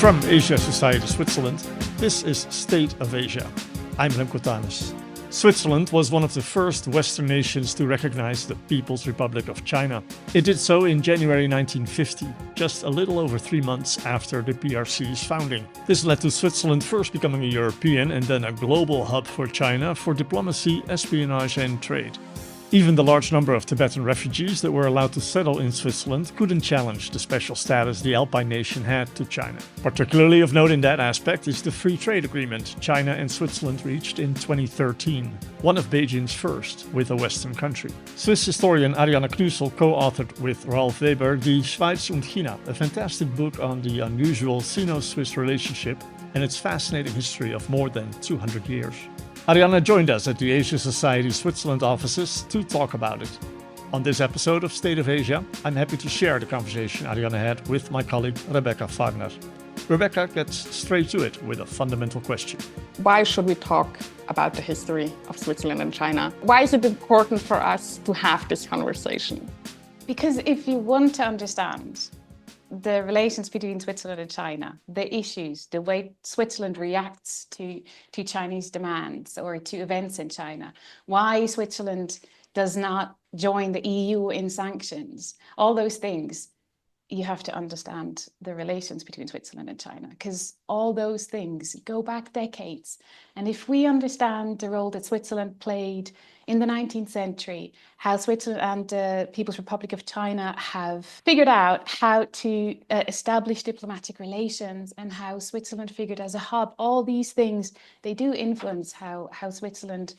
From Asia Society Switzerland, this is State of Asia. I'm Remco Tanis. Switzerland was one of the first Western nations to recognize the People's Republic of China. It did so in January 1950, just a little over 3 months after the PRC's founding. This led to Switzerland first becoming a European and then a global hub for China for diplomacy, espionage and trade. Even the large number of Tibetan refugees that were allowed to settle in Switzerland couldn't challenge the special status the Alpine nation had to China. Particularly of note in that aspect is the free trade agreement China and Switzerland reached in 2013, one of Beijing's first with a Western country. Swiss historian Ariane Knüsel co-authored with Ralph Weber Die Schweiz und China, a fantastic book on the unusual Sino-Swiss relationship and its fascinating history of more than 200 years. Ariane joined us at the Asia Society Switzerland offices to talk about it. On this episode of State of Asia, I'm happy to share the conversation Ariane had with my colleague Rebecca Wagner. Rebecca gets straight to it with a fundamental question. Why should we talk about the history of Switzerland and China? Why is it important for us to have this conversation? Because if you want to understand the relations between Switzerland and China, the issues, the way Switzerland reacts to Chinese demands or to events in China, why Switzerland does not join the EU in sanctions, all those things, you have to understand the relations between Switzerland and China, because all those things go back decades. And if we understand the role that Switzerland played in the 19th century, how Switzerland and the People's Republic of China have figured out how to establish diplomatic relations and how Switzerland figured as a hub, all these things, they do influence how Switzerland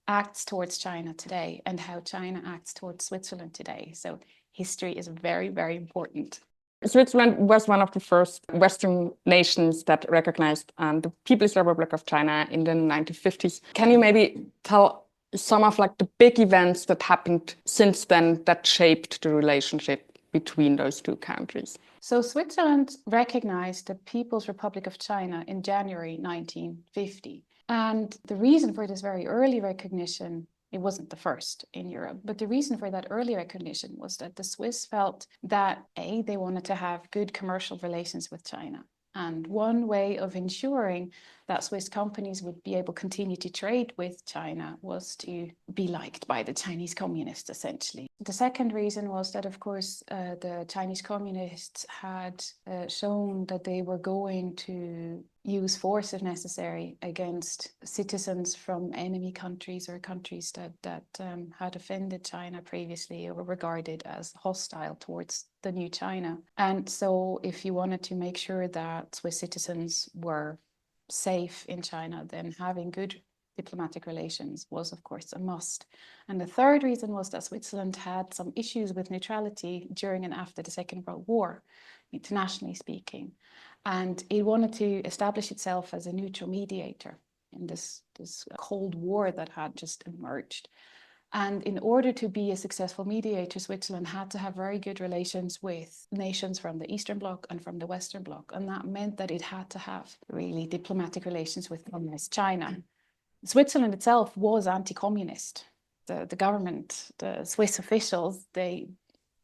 acts towards China today and how China acts towards Switzerland today. So history is very, very important. Switzerland was one of the first Western nations that recognized the People's Republic of China in the 1950s. Can you maybe tell some of the big events that happened since then that shaped the relationship between those two countries? So Switzerland recognized the People's Republic of China in January 1950. And the reason for this very early recognition, it wasn't the first in Europe, but the reason for that early recognition was that the Swiss felt that they wanted to have good commercial relations with China. And one way of ensuring that Swiss companies would be able to continue to trade with China was to be liked by the Chinese communists, essentially. The second reason was that, of course, the Chinese communists had shown that they were going to use force if necessary against citizens from enemy countries or countries that had offended China previously or were regarded as hostile towards the new China. And so if you wanted to make sure that Swiss citizens were safe in China, then having good diplomatic relations was, of course, a must. And the third reason was that Switzerland had some issues with neutrality during and after the Second World War, internationally speaking. And it wanted to establish itself as a neutral mediator in this Cold War that had just emerged. And in order to be a successful mediator, Switzerland had to have very good relations with nations from the Eastern Bloc and from the Western Bloc. And that meant that it had to have really diplomatic relations with Communist China. Switzerland itself was anti-communist. The government, the Swiss officials, they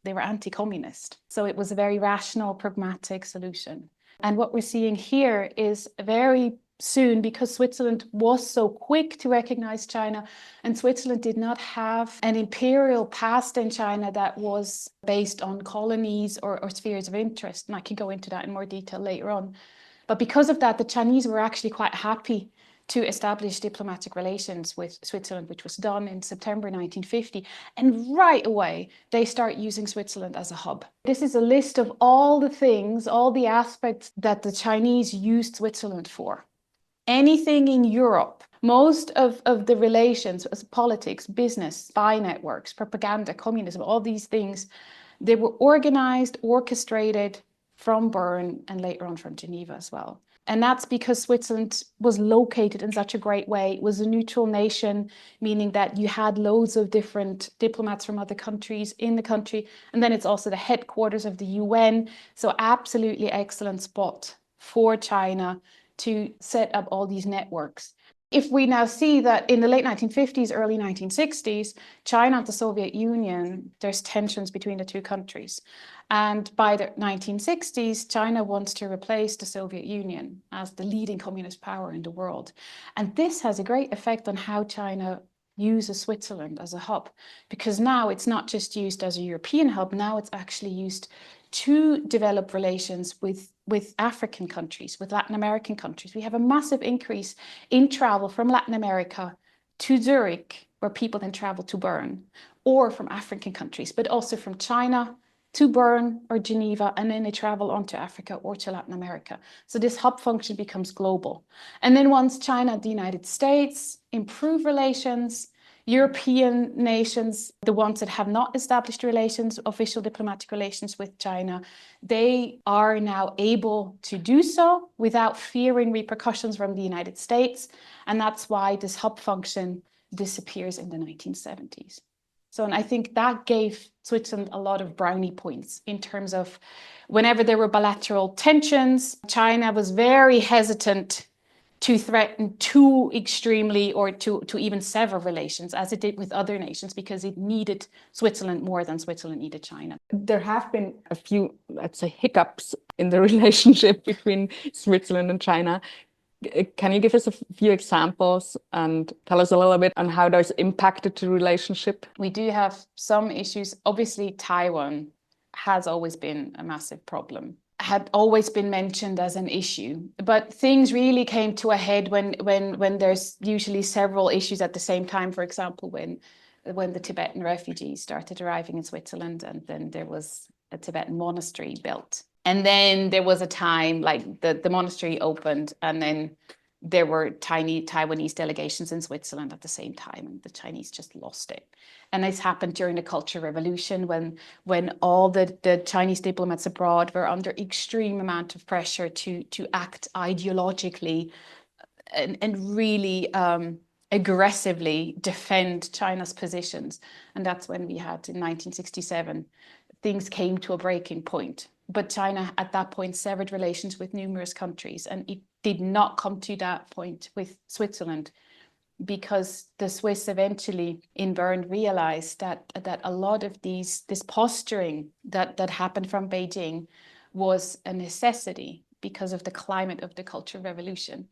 were anti-communist. So it was a very rational, pragmatic solution. And what we're seeing here is very soon, because Switzerland was so quick to recognize China, and Switzerland did not have an imperial past in China that was based on colonies or spheres of interest. And I can go into that in more detail later on. But because of that, the Chinese were actually quite happy to establish diplomatic relations with Switzerland, which was done in September 1950. And right away, they start using Switzerland as a hub. This is a list of all the things, all the aspects that the Chinese used Switzerland for. Anything in Europe, most of the relations, politics, business, spy networks, propaganda, communism, all these things, they were organized, orchestrated from Bern and later on from Geneva as well. And that's because Switzerland was located in such a great way. It was a neutral nation, meaning that you had loads of different diplomats from other countries in the country. And then it's also the headquarters of the UN. So absolutely excellent spot for China to set up all these networks. If we now see that in the late 1950s, early 1960s, China and the Soviet Union, there's tensions between the two countries. And by the 1960s, China wants to replace the Soviet Union as the leading communist power in the world. And this has a great effect on how China uses Switzerland as a hub, because now it's not just used as a European hub, now it's actually used to develop relations with African countries, with Latin American countries. We have a massive increase in travel from Latin America to Zurich, where people then travel to Bern, or from African countries, but also from China to Bern or Geneva, and then they travel on to Africa or to Latin America. So this hub function becomes global. And then once China and the United States improve relations, European nations, the ones that have not established relations, official diplomatic relations with China, they are now able to do so without fearing repercussions from the United States. And that's why this hub function disappears in the 1970s. So, and I think that gave Switzerland a lot of brownie points in terms of whenever there were bilateral tensions, China was very hesitant to threaten too extremely or to even sever relations, as it did with other nations, because it needed Switzerland more than Switzerland needed China. There have been a few, let's say, hiccups in the relationship between Switzerland and China. Can you give us a few examples and tell us a little bit on how those impacted the relationship? We do have some issues. Obviously, Taiwan has always been a massive problem, had always been mentioned as an issue, but things really came to a head when there's usually several issues at the same time. For example, when the Tibetan refugees started arriving in Switzerland, and then there was a Tibetan monastery built. And then there was a time like the monastery opened, and then there were tiny Taiwanese delegations in Switzerland at the same time, and the Chinese just lost it. And this happened during the Cultural Revolution, when all the Chinese diplomats abroad were under extreme amount of pressure to act ideologically and really aggressively defend China's positions. And that's when we had, in 1967, things came to a breaking point. But China at that point severed relations with numerous countries, and it did not come to that point with Switzerland, because the Swiss eventually in Bern realized that a lot of this posturing that happened from Beijing was a necessity because of the climate of the Cultural Revolution.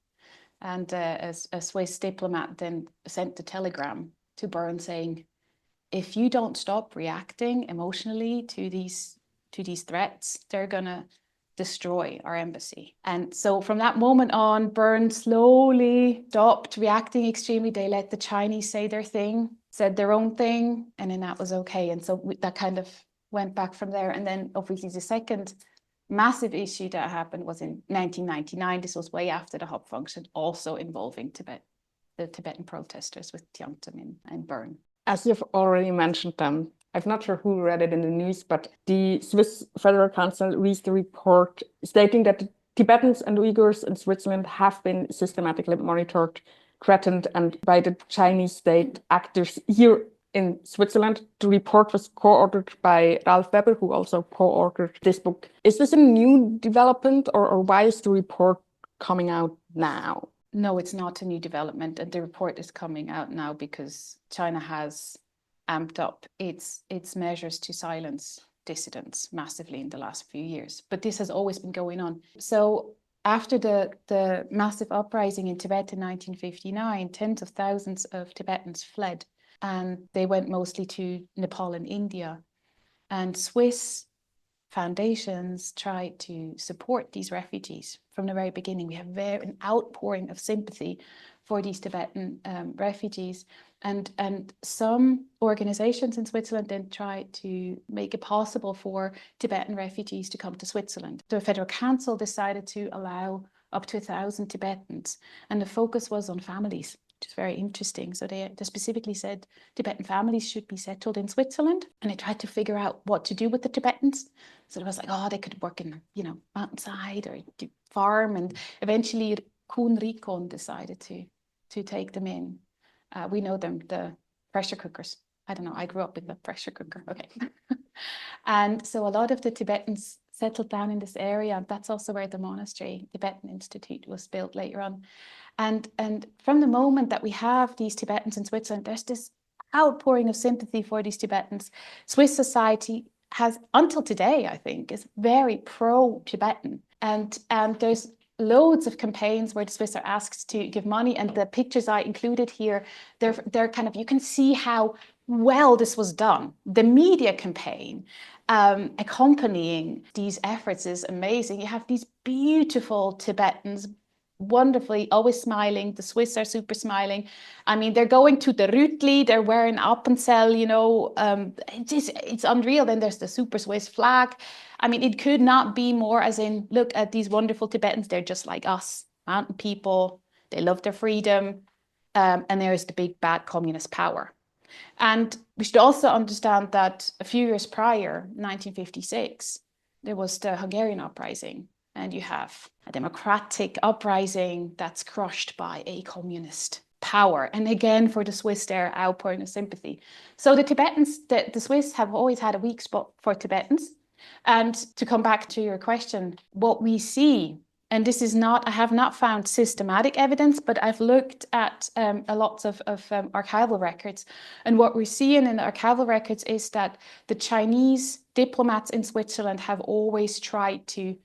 And a Swiss diplomat then sent a telegram to Bern saying, if you don't stop reacting emotionally to these threats, they're gonna destroy our embassy. And so from that moment on, Bern slowly stopped reacting extremely. They let the Chinese say their thing, said their own thing, and then that was okay. And so that kind of went back from there. And then obviously the second massive issue that happened was in 1999. This was way after the hub function, also involving Tibet, the Tibetan protesters with Tiangtan in Bern. As you've already mentioned them, I'm not sure who read it in the news, but the Swiss Federal Council released a report stating that the Tibetans and Uyghurs in Switzerland have been systematically monitored, threatened, and by the Chinese state actors here in Switzerland. The report was co-authored by Ralph Weber, who also co-authored this book. Is this a new development, or why is the report coming out now? No, it's not a new development. And the report is coming out now because China has amped up its measures to silence dissidents massively in the last few years. But this has always been going on. So after the massive uprising in Tibet in 1959, tens of thousands of Tibetans fled, and they went mostly to Nepal and India. And Swiss foundations tried to support these refugees from the very beginning. We have an outpouring of sympathy for these Tibetan refugees. And some organizations in Switzerland then tried to make it possible for Tibetan refugees to come to Switzerland. The Federal Council decided to allow up to 1,000 Tibetans, and the focus was on families, which is very interesting. So they specifically said Tibetan families should be settled in Switzerland, and they tried to figure out what to do with the Tibetans. So it was like, oh, they could work in, mountainside or do farm, and eventually Kuhn Rikon decided to take them in. We know them, the pressure cookers. I don't know, I grew up with the pressure cooker, okay. And so a lot of the Tibetans settled down in this area. And that's also where the monastery, Tibetan Institute, was built later on. And from the moment that we have these Tibetans in Switzerland, there's this outpouring of sympathy for these Tibetans. Swiss society has, until today, I think, is very pro-Tibetan. And there's loads of campaigns where the Swiss are asked to give money, and the pictures I included here, they're kind of, you can see how well this was done. The media campaign accompanying these efforts is amazing. You have these beautiful Tibetans, wonderfully, always smiling. The Swiss are super smiling. I mean, they're going to the Rütli, they're wearing Appenzell, you know, it's unreal. Then there's the super Swiss flag. I mean, it could not be more, as in, look at these wonderful Tibetans. They're just like us, mountain people. They love their freedom. And there's the big bad communist power. And we should also understand that a few years prior, 1956, there was the Hungarian uprising. And you have a democratic uprising that's crushed by a communist power. And again, for the Swiss, they're outpouring of sympathy. So the Tibetans, the Swiss have always had a weak spot for Tibetans. And to come back to your question, what we see, and this is not, I have not found systematic evidence, but I've looked at a lot of archival records. And what we're seeing in the archival records is that the Chinese diplomats in Switzerland have always tried to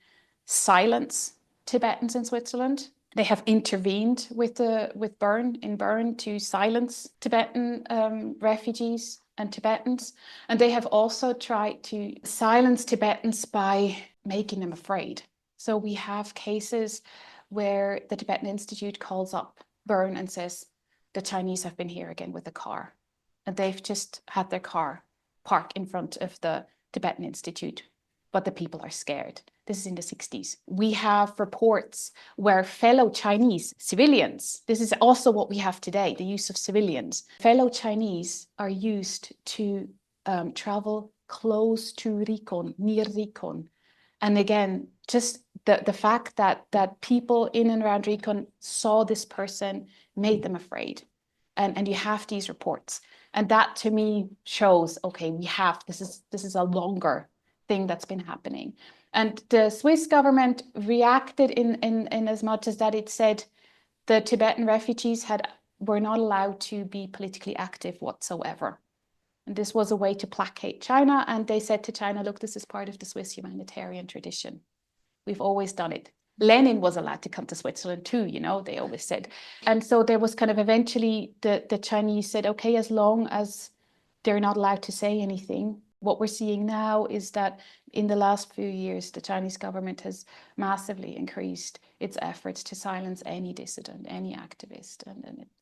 silence Tibetans in Switzerland. They have intervened with Bern to silence Tibetan refugees and Tibetans. And they have also tried to silence Tibetans by making them afraid. So we have cases where the Tibetan Institute calls up Bern and says, the Chinese have been here again with a car. And they've just had their car park in front of the Tibetan Institute, but the people are scared. This is in the 60s. We have reports where fellow Chinese civilians, this is also what we have today, the use of civilians. Fellow Chinese are used to travel close to Rikon, near Rikon. And again, just the fact that people in and around Rikon saw this person made them afraid. And you have these reports. And that to me shows, okay, this is a longer thing that's been happening. And the Swiss government reacted in as much as that it said the Tibetan refugees were not allowed to be politically active whatsoever. And this was a way to placate China. And they said to China, look, this is part of the Swiss humanitarian tradition. We've always done it. Lenin was allowed to come to Switzerland too, you know, they always said. And so there was kind of eventually the Chinese said, okay, as long as they're not allowed to say anything. What we're seeing now is that in the last few years, the Chinese government has massively increased its efforts to silence any dissident, any activist,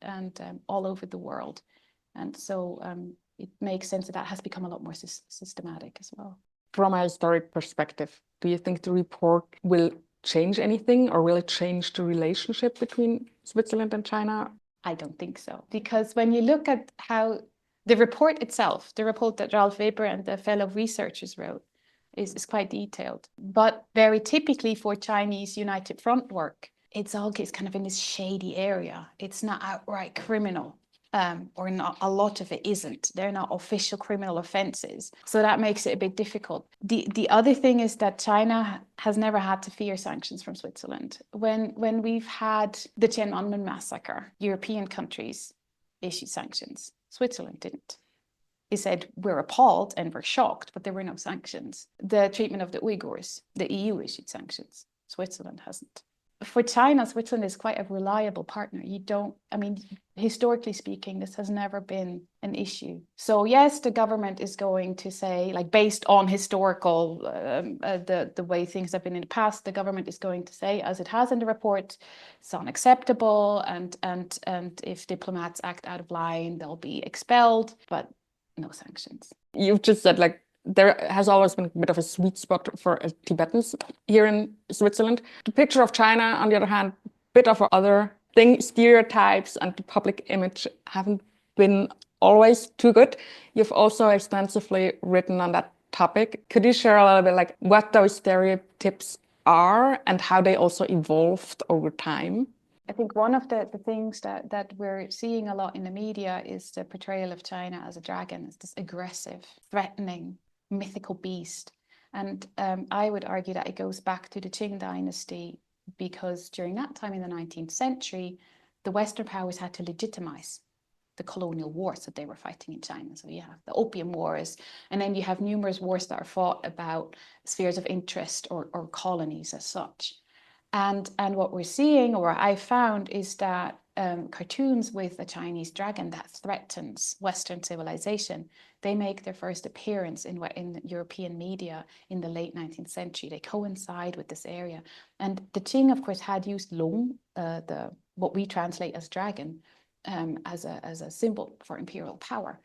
and all over the world. And so it makes sense that has become a lot more systematic as well. From a historic perspective, do you think the report will change anything, or will it change the relationship between Switzerland and China? I don't think so, because when you look at how the report itself, the report that Ralph Weber and the fellow researchers wrote, is quite detailed. But very typically for Chinese United Front work, it's kind of in this shady area. It's not outright criminal, or not. A lot of it isn't. They're not official criminal offenses. So that makes it a bit difficult. The other thing is that China has never had to fear sanctions from Switzerland. When we've had the Tiananmen massacre, European countries issued sanctions. Switzerland didn't. It said, we're appalled and we're shocked, but there were no sanctions. The treatment of the Uyghurs, the EU issued sanctions. Switzerland hasn't. For China, Switzerland is quite a reliable partner. Historically speaking, this has never been an issue. So yes, the government is going to say, like based on historical, the way things have been in the past, the government is going to say, as it has in the report, it's unacceptable, and if diplomats act out of line, they'll be expelled, but no sanctions. You've just said, like, there has always been a bit of a sweet spot for Tibetans here in Switzerland. The picture of China, on the other hand, bit of other thing, stereotypes and the public image haven't been always too good. You've also extensively written on that topic. Could you share a little bit like what those stereotypes are and how they also evolved over time? I think one of the things that we're seeing a lot in the media is the portrayal of China as a dragon, as this aggressive, threatening mythical beast. And I would argue that it goes back to the Qing dynasty, because during that time in the 19th century, the Western powers had to legitimize the colonial wars that they were fighting in China. So you have the Opium Wars, and then you have numerous wars that are fought about spheres of interest or colonies as such. And what we're seeing, or what I found, is that cartoons with a Chinese dragon that threatens Western civilization, they make their first appearance in European media in the late 19th century. They coincide with this area. And the Qing, of course, had used long, what we translate as dragon, as a symbol for imperial power.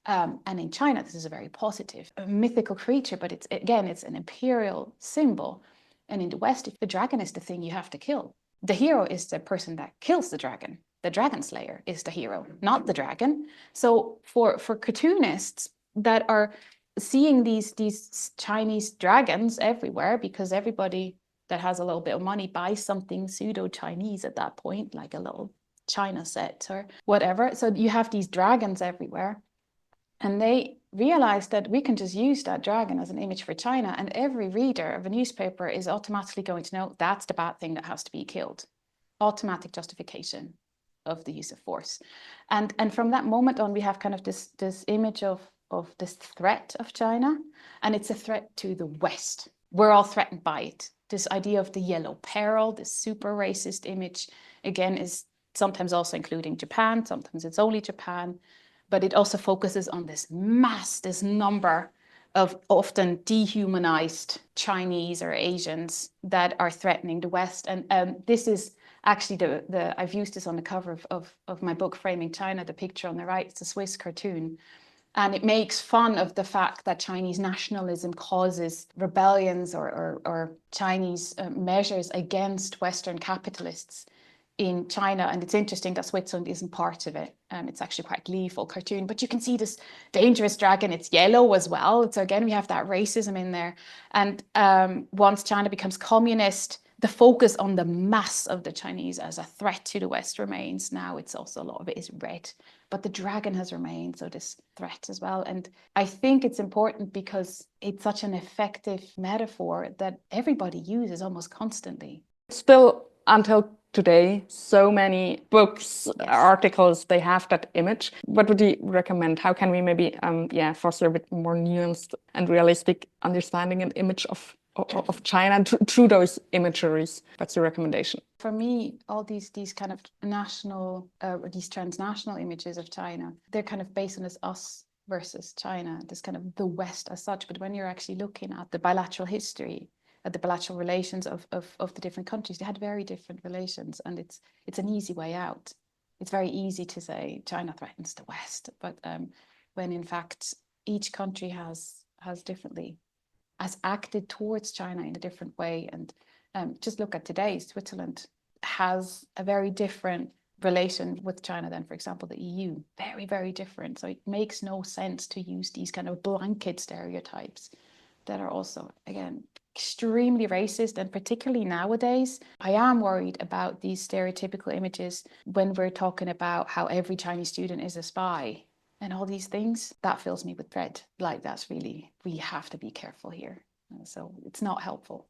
And in China, this is a very positive, a mythical creature, but it's an imperial symbol. And in the West, if the dragon is the thing you have to kill, the hero is the person that kills the dragon. The dragon slayer is the hero, not the dragon. So for cartoonists that are seeing these Chinese dragons everywhere, because everybody that has a little bit of money buys something pseudo-Chinese at that point, like a little China set or whatever. So you have these dragons everywhere. And they realized that we can just use that dragon as an image for China, and every reader of a newspaper is automatically going to know that's the bad thing that has to be killed. Automatic justification of the use of force. And from that moment on, we have kind of this image of this threat of China, and it's a threat to the West. We're all threatened by it. This idea of the yellow peril, this super racist image, again, is sometimes also including Japan, sometimes it's only Japan. But it also focuses on this number of often dehumanized Chinese or Asians that are threatening the West. And this is actually I've used this on the cover of my book, Framing China, the picture on the right, it's a Swiss cartoon. And it makes fun of the fact that Chinese nationalism causes rebellions or Chinese measures against Western capitalists in China. And it's interesting that Switzerland isn't part of it. It's actually quite a gleeful cartoon, but you can see this dangerous dragon. It's yellow as well. So again, we have that racism in there. And once China becomes communist, the focus on the mass of the Chinese as a threat to the West remains. Now it's also, a lot of it is red, but the dragon has remained, so this threat as well. And I think it's important because it's such an effective metaphor that everybody uses almost constantly. Still, until today, so many books, Yes. articles, they have that image. What would you recommend? How can we maybe foster a bit more nuanced and realistic understanding and image of China through those imageries? What's your recommendation? For me, all these kind of national, these transnational images of China, they're kind of based on this us versus China, this kind of the West as such. But when you're actually looking at the bilateral history, at the bilateral relations of the different countries, they had very different relations, and it's an easy way out. It's very easy to say China threatens the West, but when in fact each country has acted towards China in a different way. And just look at today, Switzerland has a very different relation with China than, for example, the EU. Very, very different. So it makes no sense to use these kind of blanket stereotypes that are also, again, extremely racist. And particularly nowadays, I am worried about these stereotypical images when we're talking about how every Chinese student is a spy and all these things. That fills me with dread. Like, that's really, we have to be careful here. So it's not helpful.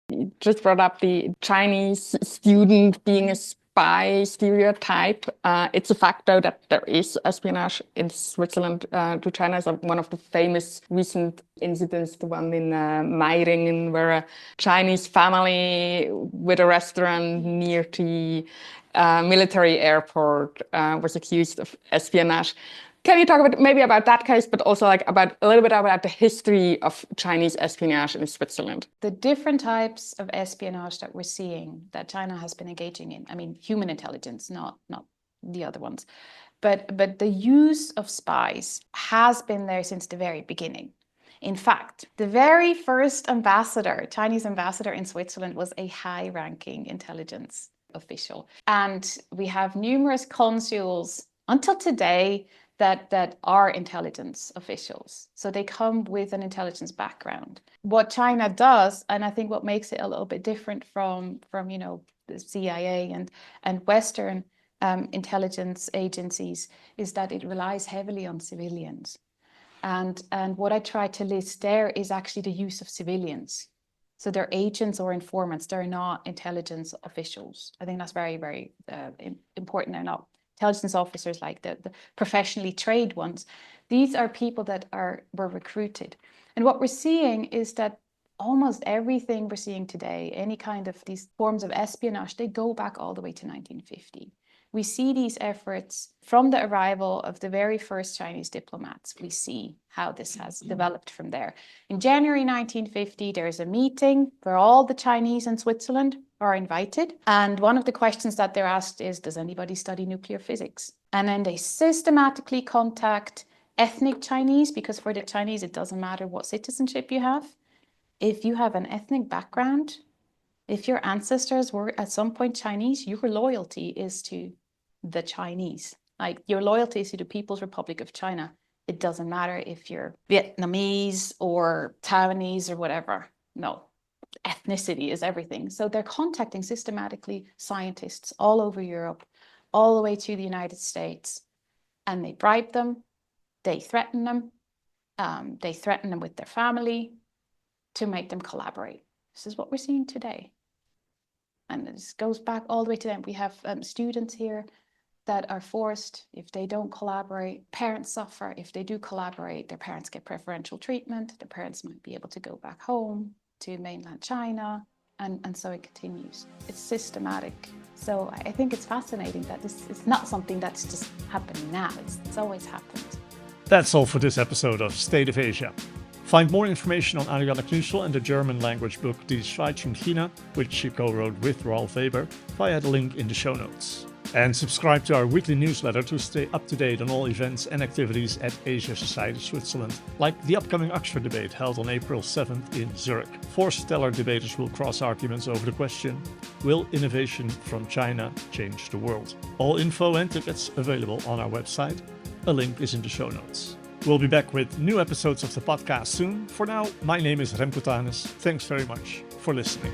You just brought up the Chinese student being a spy stereotype. It's a fact, though, that there is espionage in Switzerland to China. It's one of the famous recent incidents, the one in Meiringen, where a Chinese family with a restaurant near the military airport was accused of espionage. Can you talk about that case, but also a little bit about the history of Chinese espionage in Switzerland? The different types of espionage that we're seeing that China has been engaging in, I mean, human intelligence, not the other ones, but the use of spies has been there since the very beginning. In fact, the very first Chinese ambassador in Switzerland was a high-ranking intelligence official. And we have numerous consuls until today that are intelligence officials. So they come with an intelligence background. What China does, and I think what makes it a little bit different from the CIA and Western intelligence agencies, is that it relies heavily on civilians. And what I try to list there is actually the use of civilians. So they're agents or informants. They're not intelligence officials. I think that's very, very important. They're not intelligence officers like the professionally trained ones. These are people that were recruited. And what we're seeing is that almost everything we're seeing today, any kind of these forms of espionage, they go back all the way to 1950. We see these efforts from the arrival of the very first Chinese diplomats. We see how this has developed from there. In January 1950, there's a meeting where all the Chinese in Switzerland are invited. And one of the questions that they're asked is, does anybody study nuclear physics? And then they systematically contact ethnic Chinese, because for the Chinese, it doesn't matter what citizenship you have. If you have an ethnic background, if your ancestors were at some point Chinese, your loyalty is to the Chinese. Like, your loyalty is to the People's Republic of China. It doesn't matter if you're Vietnamese or Taiwanese or whatever. No, ethnicity is everything. So they're contacting systematically scientists all over Europe, all the way to the United States, and they bribe them, they threaten them with their family to make them collaborate. This is what we're seeing today. And this goes back all the way to them. We have students here that are forced. If they don't collaborate, parents suffer. If they do collaborate, their parents get preferential treatment. Their parents might be able to go back home to mainland China. And so it continues. It's systematic. So I think it's fascinating that this is not something that's just happening now. It's always happened. That's all for this episode of State of Asia. Find more information on Ariane Knüsel and the German language book Die Schweiz in China, which she co-wrote with Rolf Weber, via the link in the show notes. And subscribe to our weekly newsletter to stay up to date on all events and activities at Asia Society Switzerland, like the upcoming Oxford debate held on April 7th in Zurich. 4 stellar debaters will cross arguments over the question, will innovation from China change the world? All info and tickets available on our website. A link is in the show notes. We'll be back with new episodes of the podcast soon. For now, my name is Remco Tanis. Thanks very much for listening.